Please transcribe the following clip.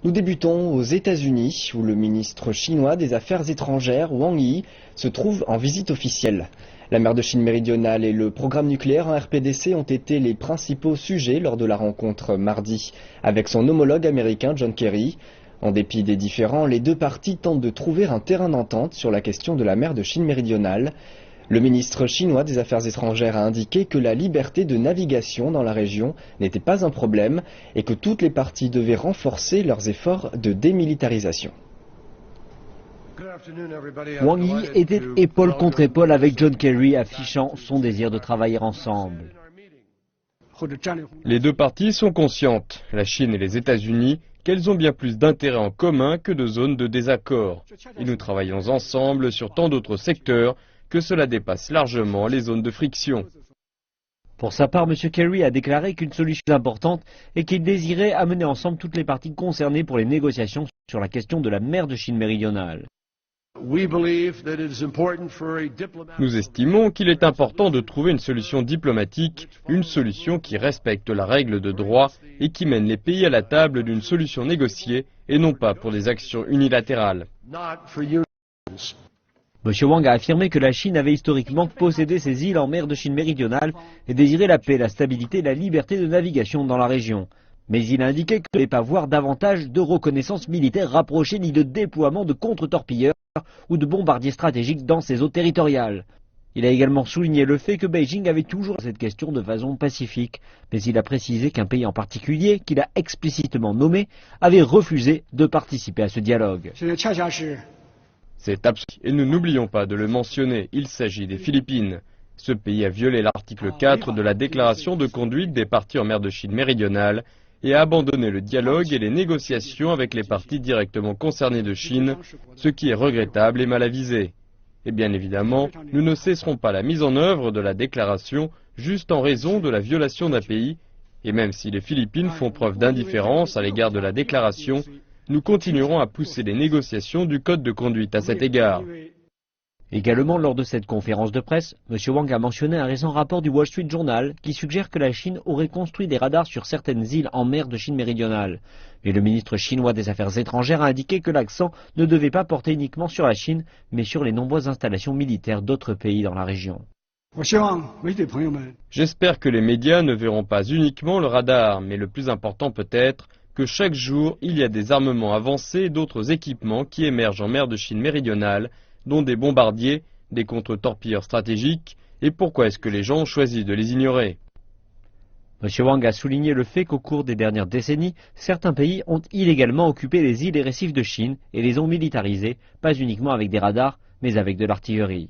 Nous débutons aux États-Unis, où le ministre chinois des Affaires étrangères, Wang Yi, se trouve en visite officielle. La mer de Chine méridionale et le programme nucléaire en RPDC ont été les principaux sujets lors de la rencontre mardi avec son homologue américain John Kerry. En dépit des différends, les deux parties tentent de trouver un terrain d'entente sur la question de la mer de Chine méridionale. Le ministre chinois des Affaires étrangères a indiqué que la liberté de navigation dans la région n'était pas un problème et que toutes les parties devaient renforcer leurs efforts de démilitarisation. Wang Yi était épaule contre épaule avec John Kerry, affichant son désir de travailler ensemble. Les deux parties sont conscientes, la Chine et les États-Unis, qu'elles ont bien plus d'intérêts en commun que de zones de désaccord. Et nous travaillons ensemble sur tant d'autres secteurs que cela dépasse largement les zones de friction. Pour sa part, M. Kerry a déclaré qu'une solution importante est qu'il désirait amener ensemble toutes les parties concernées pour les négociations sur la question de la mer de Chine méridionale. Nous estimons qu'il est important de trouver une solution diplomatique, une solution qui respecte la règle de droit et qui mène les pays à la table d'une solution négociée et non pas pour des actions unilatérales. M. Wang a affirmé que la Chine avait historiquement possédé ces îles en mer de Chine méridionale et désirait la paix, la stabilité et la liberté de navigation dans la région. Mais il a indiqué qu'il ne voulait pas voir davantage de reconnaissance militaire rapprochée ni de déploiement de contre-torpilleurs ou de bombardiers stratégiques dans ses eaux territoriales. Il a également souligné le fait que Beijing avait toujours cette question de façon pacifique, mais il a précisé qu'un pays en particulier, qu'il a explicitement nommé, avait refusé de participer à ce dialogue. C'est absurde et nous n'oublions pas de le mentionner, il s'agit des Philippines. Ce pays a violé l'article 4 de la déclaration de conduite des parties en mer de Chine méridionale et a abandonné le dialogue et les négociations avec les parties directement concernées de Chine, ce qui est regrettable et mal avisé. Et bien évidemment, nous ne cesserons pas la mise en œuvre de la déclaration juste en raison de la violation d'un pays, et même si les Philippines font preuve d'indifférence à l'égard de la déclaration, nous continuerons à pousser les négociations du code de conduite à cet égard. Également, lors de cette conférence de presse, M. Wang a mentionné un récent rapport du Wall Street Journal qui suggère que la Chine aurait construit des radars sur certaines îles en mer de Chine méridionale. Mais le ministre chinois des Affaires étrangères a indiqué que l'accent ne devait pas porter uniquement sur la Chine, mais sur les nombreuses installations militaires d'autres pays dans la région. J'espère que les médias ne verront pas uniquement le radar, mais le plus important peut-être, que chaque jour, il y a des armements avancés et d'autres équipements qui émergent en mer de Chine méridionale, dont des bombardiers, des contre-torpilleurs stratégiques, et pourquoi est-ce que les gens ont choisi de les ignorer? M. Wang a souligné le fait qu'au cours des dernières décennies, certains pays ont illégalement occupé les îles et récifs de Chine et les ont militarisés, pas uniquement avec des radars, mais avec de l'artillerie.